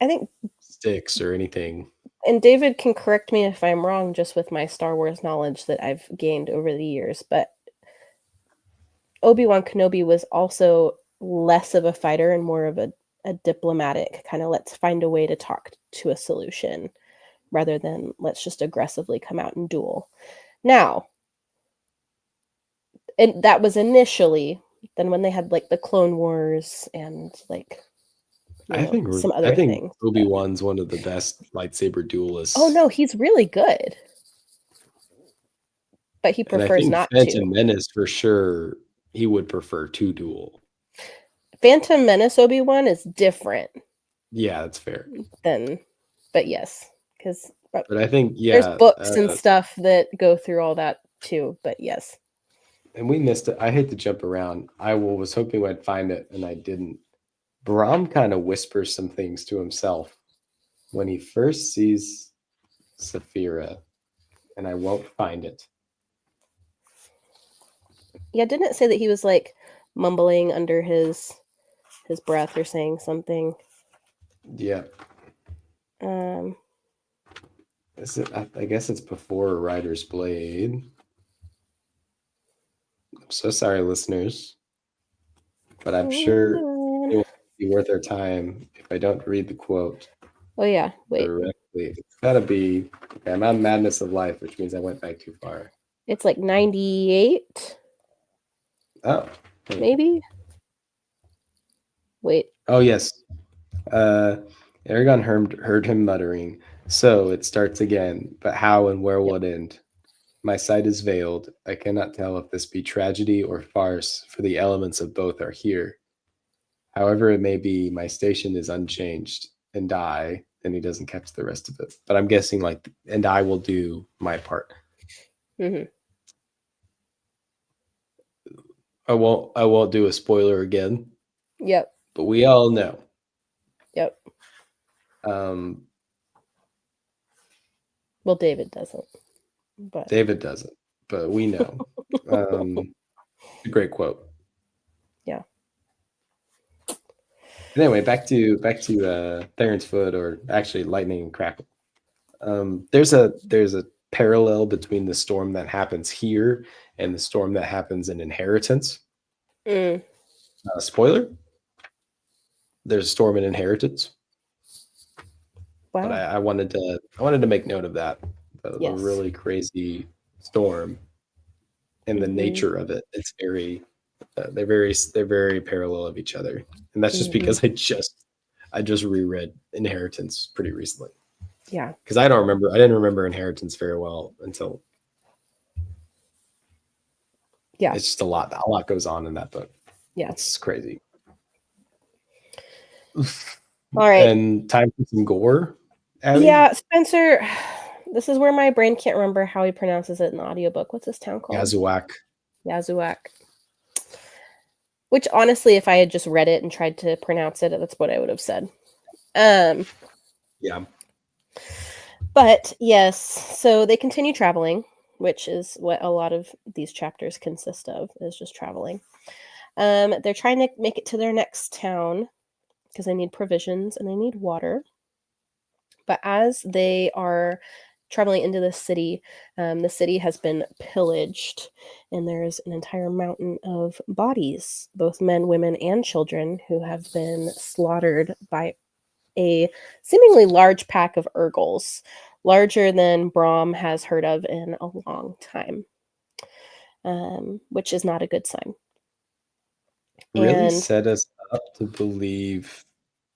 I think sticks or anything. And David can correct me if I'm wrong, just with my Star Wars knowledge that I've gained over the years, but Obi-Wan Kenobi was also less of a fighter and more of a diplomatic kind of, let's find a way to talk to a solution rather than let's just aggressively come out and duel. Now, and that was initially, then when they had like the Clone Wars and like I think things. Obi-Wan's one of the best lightsaber duelists. Oh no, he's really good. But he prefers not to. Phantom Menace for sure, he would prefer to duel. Phantom Menace Obi-Wan is different. Yeah, that's fair. But yes, because but I think there's books and stuff that go through all that too. But yes. And we missed it. I hate to jump around. I was hoping I'd find it, and I didn't. Brom kind of whispers some things to himself when he first sees Saphira, and I won't find it. Yeah, didn't it say that he was like mumbling under his breath or saying something? Yeah. I guess it's before Rider's Blade. I'm so sorry, listeners, but I'm sure it will be worth our time if I don't read the quote. Oh yeah, wait. Directly. It's gotta be. Okay, I'm on Madness of Life, which means I went back too far. It's like 98. Oh, maybe. Wait. Oh yes. Eragon heard him muttering. So it starts again, but how and where will it end? My sight is veiled. I cannot tell if this be tragedy or farce, for the elements of both are here. However it may be, my station is unchanged, and I, and he doesn't catch the rest of it. But I'm guessing like, and I will do my part. Mm-hmm. I won't do a spoiler again. Yep. But we all know. Yep. Well, David doesn't. But David doesn't, but we know. A great quote. Yeah. Anyway, back to Theron's foot, or actually Lightning and Crackle. There's a parallel between the storm that happens here and the storm that happens in Inheritance. Spoiler: there's a storm in Inheritance. Wow. But I wanted to make note of that. A really crazy storm, and the nature of it. It's very they're very parallel of each other, and that's just because I just reread Inheritance pretty recently. Yeah, because I didn't remember Inheritance very well until Yeah. It's just a lot. A lot goes on in that book. Yeah. It's crazy. All right. And time for some gore, Abby? Yeah, Spencer. This is where my brain can't remember how he pronounces it in the audiobook. What's this town called? Yazuak. Yazuak. Which honestly, if I had just read it and tried to pronounce it, that's what I would have said. Yeah. But yes, so they continue traveling, which is what a lot of these chapters consist of, is just traveling. They're trying to make it to their next town because they need provisions and they need water. But as they are traveling into the city has been pillaged, and there's an entire mountain of bodies, both men, women, and children, who have been slaughtered by a seemingly large pack of Urgles, larger than Brahm has heard of in a long time, which is not a good sign. Really And set us up to believe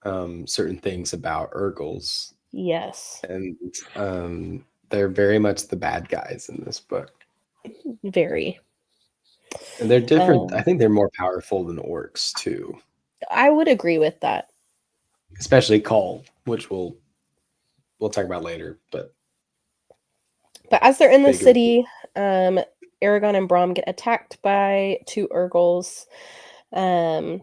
certain things about Urgles. yes, And they're very much the bad guys in this book. very. And they're different. I think they're more powerful than orcs too. I would agree with that. Especially Call, which we'll talk about later. But as they're in the bigger. city, Eragon and Brahm get attacked by two Urgles. This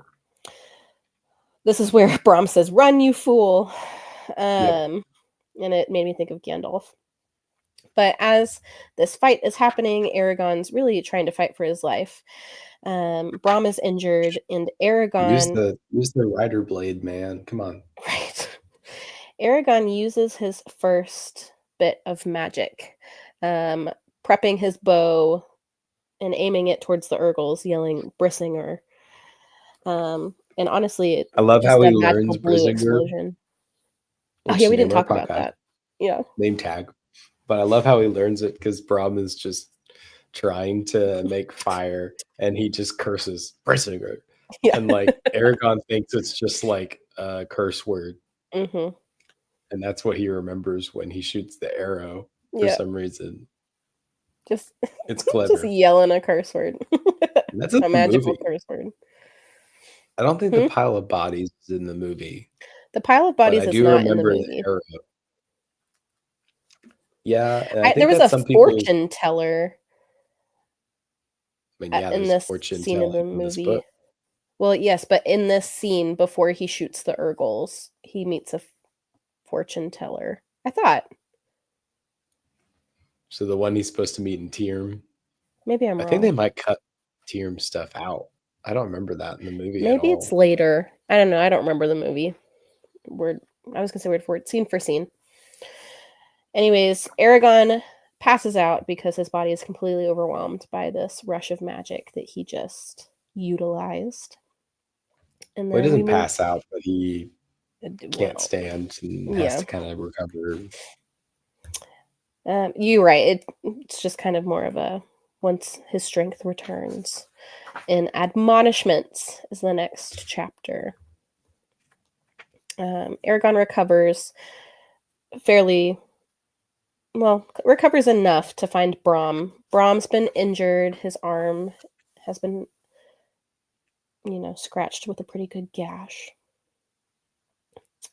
is where Brahm says, "Run, you fool." And it made me think of Gandalf. But as this fight is happening, Eragon's really trying to fight for his life. Brahm is injured, and Eragon... Use the rider blade, man. Come on. Right. Eragon uses his first bit of magic, prepping his bow and aiming it towards the Urgles, yelling Brissinger. And honestly, I love just how he a magical learns blue Brissinger. explosion. Oh yeah, we didn't talk about that. Yeah. Name tag. But I love how he learns it because Brahm is just trying to make fire and he just curses Brissinger. Yeah. And like Eragon thinks it's just like a curse word. Mm-hmm. And that's what he remembers when he shoots the arrow for some reason. Just it's clever. Just yelling a curse word. That's a magical movie. curse word. I don't think the pile of bodies is in the movie. The pile of bodies is not in the movie. The arrow. Yeah, and I think there was that's a fortune teller. I mean, yeah, in this scene of the movie. Well, yes, but in this scene before he shoots the Urgles, he meets a fortune teller. I thought. So the one he's supposed to meet in Tierm. Maybe I'm wrong. I think they might cut Tierm stuff out. I don't remember that in the movie. Maybe it's later. I don't know. I don't remember the movie. I was gonna say word for word, scene for scene. Anyways, Eragon passes out because his body is completely overwhelmed by this rush of magic that he just utilized. And then he doesn't pass out, but he can't stand and has to kind of recover. You're right. It's just kind of more of a once his strength returns. And Admonishments is the next chapter. Eragon recovers recovers enough to find Brahm. Brahm's been injured. His arm has been, scratched with a pretty good gash.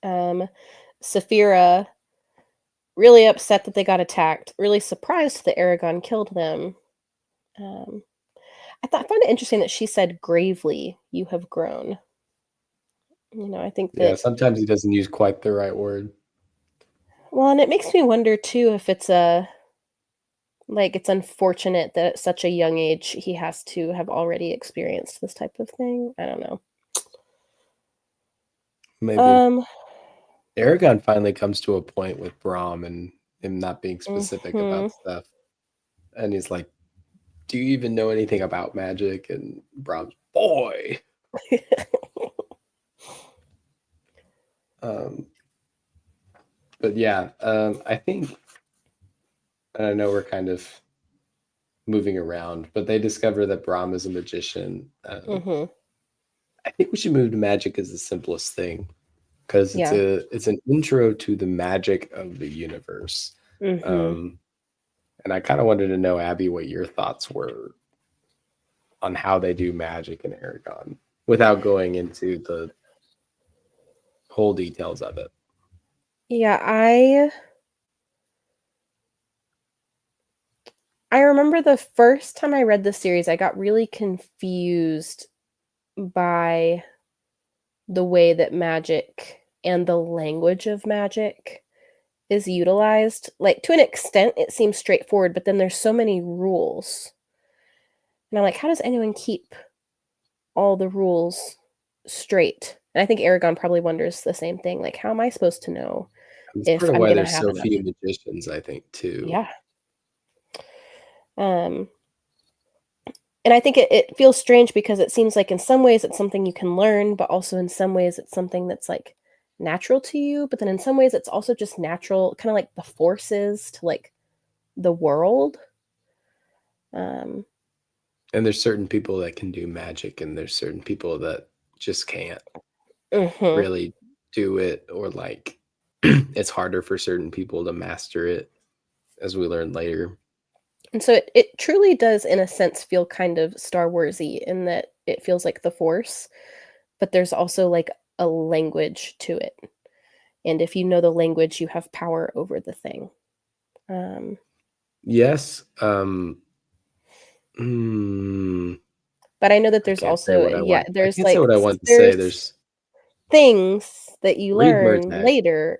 Saphira, really upset that they got attacked, really surprised that Eragon killed them. I found it interesting that she said gravely, "You have grown." I think that... Yeah, sometimes he doesn't use quite the right word. Well, and it makes me wonder too if it's it's unfortunate that at such a young age he has to have already experienced this type of thing. I don't know. Maybe. Eragon finally comes to a point with Brahm and him not being specific about stuff. And he's like, "Do you even know anything about magic?" And Brahm's, "Boy." But yeah, I think, and I know we're kind of moving around, but they discover that Brahm is a magician. I think we should move to magic as the simplest thing because it's an intro to the magic of the universe. And I kind of wanted to know, Abby, what your thoughts were. on how they do magic in Eragon without going into the whole details of it. Yeah, I remember the first time I read the series, I got really confused by the way that magic and the language of magic is utilized. Like, to an extent, it seems straightforward, but then there's so many rules. And I'm like, how does anyone keep all the rules straight? And I think Eragon probably wonders the same thing. Like, how am I supposed to know That's if part of I'm why gonna there's have so enough? few magicians, I think, too. Yeah. And I think it feels strange because it seems like in some ways it's something you can learn, but also in some ways it's something that's like natural to you. But then in some ways it's also just natural, kind of like the forces to like the world. And there's certain people that can do magic, and there's certain people that just can't really do it, or like it's harder for certain people to master it, as we learn later. And so it truly does, in a sense, feel kind of Star Warsy in that it feels like the Force, but there's also like a language to it. And if you know the language, you have power over the thing. Yes. But I know that I there's can't say also, what I want. I there's can't say like, what I want to say. there's There's things that you read learn Murtag. later.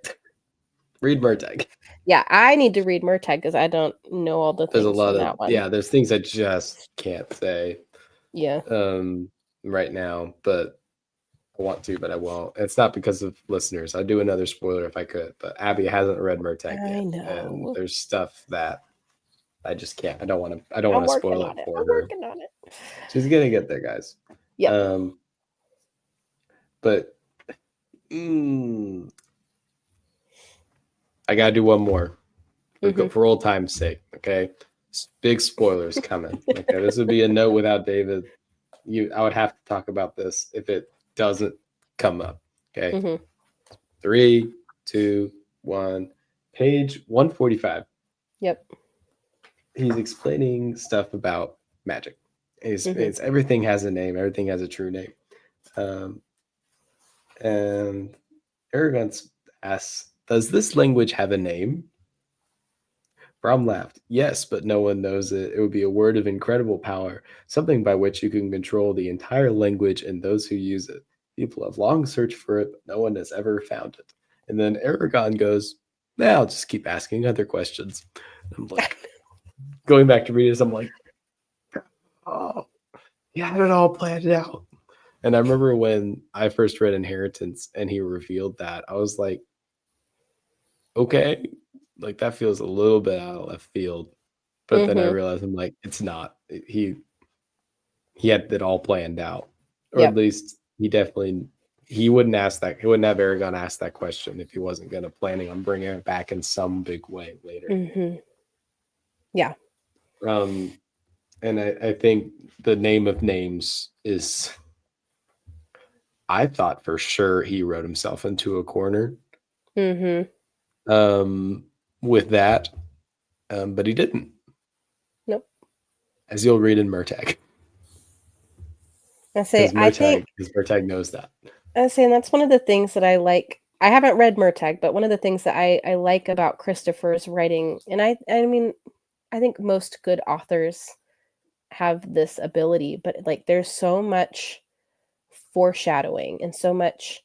Read Murtag. Yeah, I need to read Murtag because I don't know all the There's things a lot from of that one. there's things I just can't say. Yeah. Right now, but I want to, but I won't. It's not because of listeners. I'd do another spoiler if I could, but Abby hasn't read Murtag I yet, and know. there's stuff that I just can't. I don't want to. I don't I'm want to working spoil on it it. for I'm her. working on it. She's gonna get there, guys. Yep. But I gotta do one more for old time's sake. Okay, big spoilers coming. Okay, this would be a note without David. I would have to talk about this if it doesn't come up. Okay, 3, 2, 1. Page 145. Yep. He's explaining stuff about magic. It's everything has a name. Everything has a true name. And Eragon asks, "Does this language have a name?" Brom laughed. "Yes, but no one knows it. It would be a word of incredible power, something by which you can control the entire language and those who use it. People have long searched for it, but no one has ever found it." And then Eragon goes, "Now I'll just keep asking other questions." I'm like, going back to read this, I'm like, oh, he had it all planned out. And I remember when I first read Inheritance and he revealed that, I was like, okay, like that feels a little bit out of left field. But then I realized, I'm like, it's not. He had it all planned out, or at least he wouldn't ask that. He wouldn't have Eragon ask that question if he wasn't gonna planning on bringing it back in some big way later. Yeah. And I think the name of names is. I thought for sure he wrote himself into a corner. With that, but he didn't. Nope. As you'll read in Murtag. I think because Murtag knows that. I say, and that's one of the things that I like. I haven't read Murtag, but one of the things that I like about Christopher's writing, and I mean, I think most good authors have this ability, but like there's so much foreshadowing and so much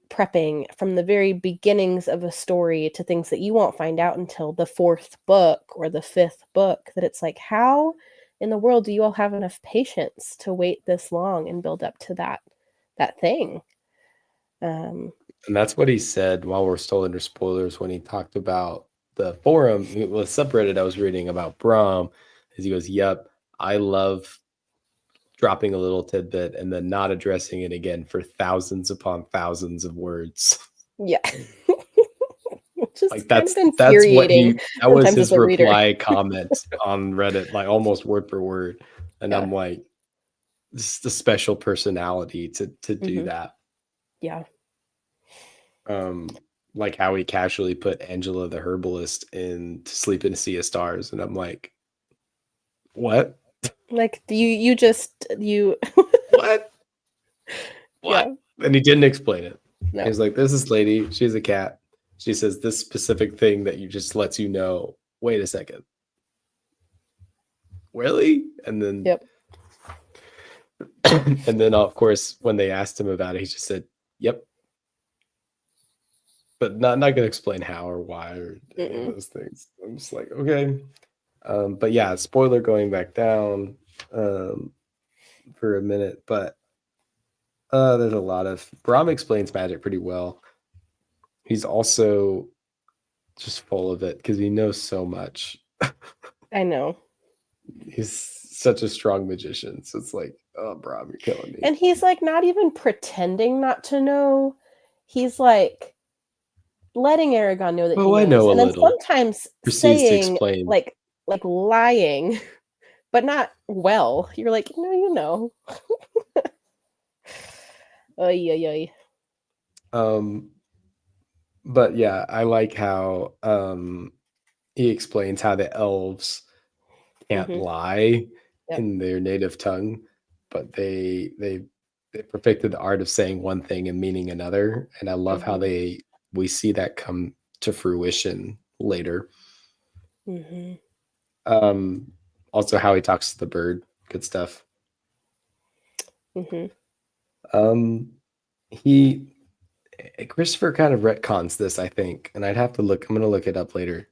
prepping from the very beginnings of a story to things that you won't find out until the 4th book or the 5th book, that it's like, how in the world do you all have enough patience to wait this long and build up to that thing? And that's what he said while we're still under spoilers when he talked about the forum, the subreddit I was reading about Brom, is he goes, "Yep, I love dropping a little tidbit and then not addressing it again for thousands upon thousands of words." Yeah. Just like kind of that's what infuriating that was his as a reader. reply comment on Reddit, like almost word for word. And I'm like, this is the special personality to do that. Yeah. Like how he casually put Angela the herbalist in To Sleep in a Sea of Stars, and I'm like, what? Like you What? yeah. What? And he didn't explain it. No. He's like, this is lady. She's a cat. She says this specific thing that you just lets you know. Wait a second. Really? And then, Yep. and then of course, when they asked him about it, he just said, "Yep," but not gonna explain how or why or any of Mm-mm. those things. I'm just like, okay. But yeah, spoiler going back down for a minute, but there's a lot of Brahm explains magic pretty well. He's also just full of it because he knows so much. I know. He's such a strong magician. So it's like, oh, Brahm, you're killing me. And he's like not even pretending not to know. He's like letting Eragon know that he Oh, I knows, know a and then little. sometimes Proceeds to saying explain. like lying, but not well. You're like, no, you know. Oy, oy, oy. But yeah, I like how he explains how the elves can't Mm-hmm. lie Yep. in their native tongue, but they perfected the art of saying one thing and meaning another. And I love how Mm-hmm. we see that come to fruition later. Mm-hmm. Um, Also how he talks to the bird, good stuff. Mm-hmm. Um, he Christopher kind of retcons this, I think, and I'd have to look. I'm gonna look it up later.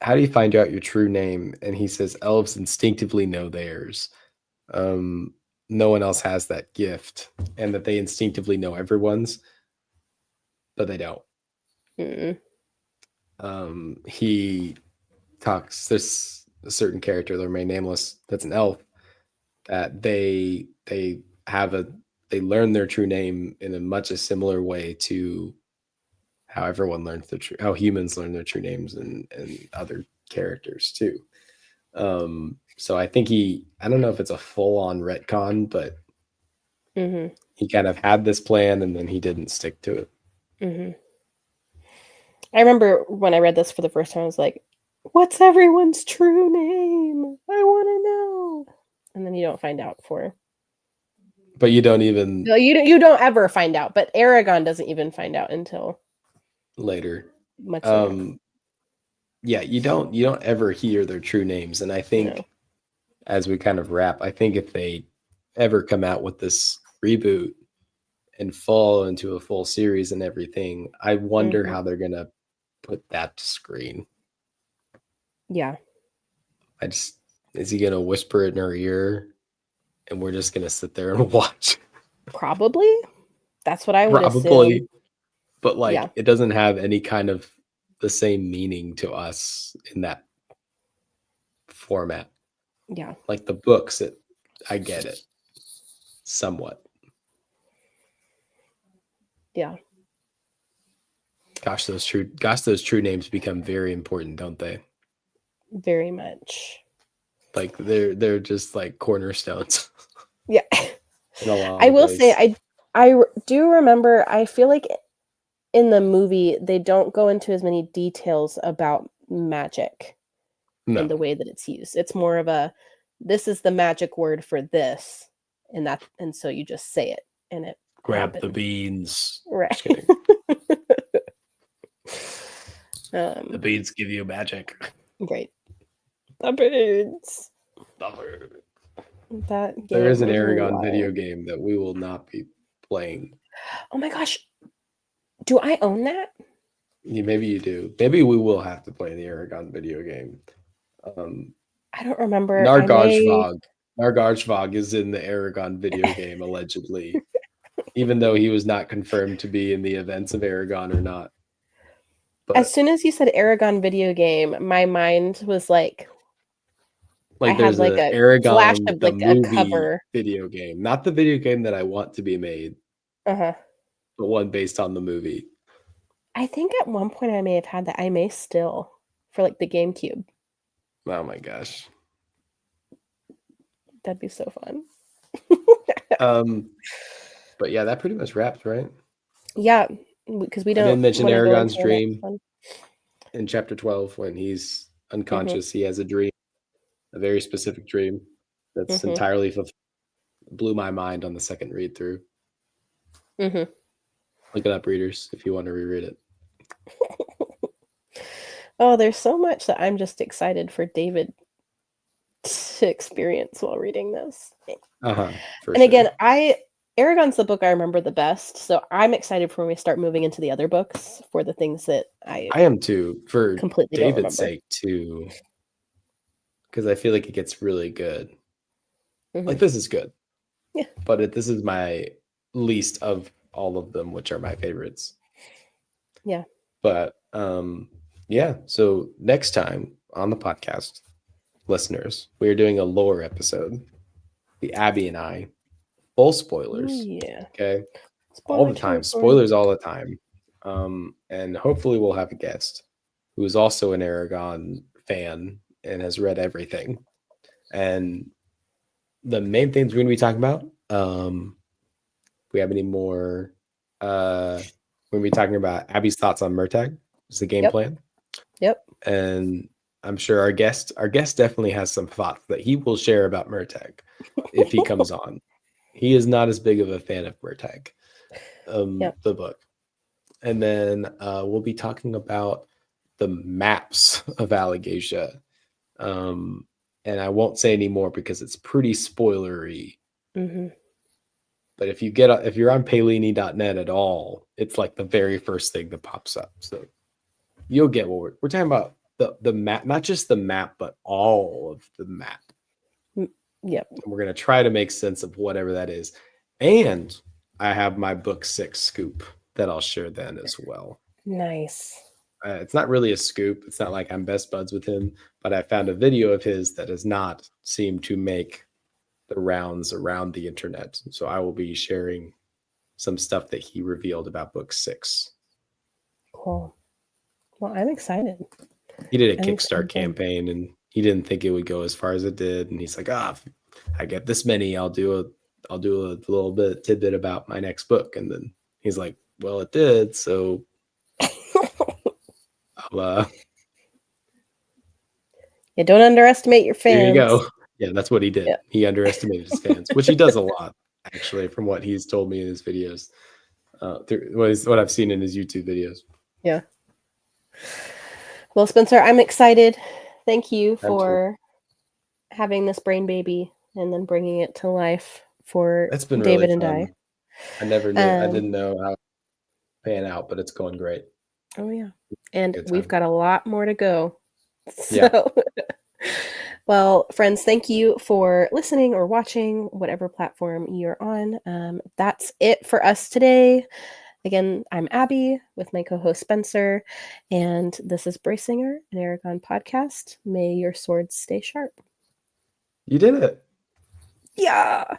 How do you find out your true name? And he says elves instinctively know theirs. Um, no one else has that gift, and that they instinctively know everyone's, but they don't. Mm-hmm. He talks. There's a certain character, they'll remain nameless. That's an elf that they have a they learn their true name in a much a similar way to how everyone learns how humans learn their true names and other characters too. So I think I don't know if it's a full on retcon, but Mm-hmm. he kind of had this plan and then he didn't stick to it. Mm-hmm. I remember when I read this for the first time, I was like, "What's everyone's true name? I want to know." And then you don't find out for. But you don't even No, you don't ever find out, but Aragon doesn't even find out until later. much later. Um, yeah, you don't ever hear their true names. And I No. think as we kind of wrap, I think if they ever come out with this reboot and fall into a full series and everything, I wonder Mm-hmm. how they're gonna put that to screen. Yeah. I just Is he gonna whisper it in her ear and we're just gonna sit there and watch? Probably. That's what I would assume. Probably, but Yeah. like it doesn't have any kind of the same meaning to us in that format. Yeah. Like the books, I get it somewhat. Yeah. Those true names become very important, don't they? Very much. Like they're just like cornerstones Yeah. in a lot I of will say ways. I do remember, I feel like in the movie they don't go into as many details about magic in No, the way that it's used. It's more of a, this is the magic word for this, and so you just say it and it grab the happens. beans. Right. Just kidding. The um beans give you magic. right. The birds. There That game is an was Eragon video wild. game that we will not be playing. Oh my gosh. Do I own that? Maybe you do. Maybe we will have to play the Eragon video game. Um, I don't remember. I may. Nargajvog. Nargajvog is in the Eragon video game, allegedly, even though he was not confirmed to be in the events of Eragon or not. As But soon as you said Aragon video game, my mind was like, I like had there's like a a flash Eragon of the like a movie cover. video game, not the video game that I want to be made, Uh-huh. but one based on the movie. I think at one point I may have had that. I may still for like the GameCube. Oh my gosh. That'd be so fun. Um, but yeah, that pretty much wraps, right? Yeah, because we I don't didn't mention want to go into Eragon's the next dream one. in chapter 12 when he's Hmm. unconscious. He has a dream a very specific dream that's Mm-hmm. entirely blew my mind on the second read through. Mm-hmm. Look it up, readers, if you want to reread it. Oh, there's so much that I'm just excited for David to experience while reading this. For And sure. again, Eragon's the book I remember the best, so I'm excited for when we start moving into the other books for the things that I am too, for completely David's don't remember. sake too, because I feel like it gets really good. Mm-hmm. Like, this is good. Yeah. But this is my least of all of them, which are my favorites. Yeah. But yeah, so next time on the podcast, listeners, we are doing a lore episode. The Abby and I, full spoilers. Ooh, yeah. Okay. Spoiler All the time. territory. Spoilers all the time. And hopefully we'll have a guest who is also an Eragon fan and has read everything. And the main things we're going to be talking about, we have any more, we're going to be talking about Abby's thoughts on Murtagh, is the game plan. Yep. And I'm sure our guest definitely has some thoughts that he will share about Murtagh if he comes on. He is not as big of a fan of Murtagh, the book. And then we'll be talking about the maps of Allegasia. And I won't say any more because it's pretty spoilery. Mm-hmm. But if you're on Palini.net at all, it's like the very first thing that pops up. So you'll get what we're talking about, the map, not just the map, but all of the map. Yep. And we're going to try to make sense of whatever that is. And I have my book 6 scoop that I'll share then as well. Nice. It's not really a scoop. It's not like I'm best buds with him, but I found a video of his that does not seem to make the rounds around the internet. So I will be sharing some stuff that he revealed about book 6. Cool. Well, I'm excited. He did a Kickstart campaign and he didn't think it would go as far as it did. And he's like, if I get this many, I'll do a little bit tidbit about my next book. And then he's like, well, it did. So yeah, don't underestimate your fans. There you go. Yeah, that's what he did. Yeah. He underestimated his fans, which he does a lot, actually, from what he's told me in his videos, what I've seen in his YouTube videos. Yeah. Well, Spencer, I'm excited. Thank you for having this brain baby and then bringing it to life for That's been David really and fun. I never knew. I didn't know how to pan out, but it's going great. Oh, yeah. And we've got a lot more to go. So, yeah. Well, friends, thank you for listening or watching, whatever platform you're on. That's it for us today. Again, I'm Abby with my co-host Spencer, and this is Braysinger, an Eragon podcast. May your swords stay sharp. You did it. Yeah.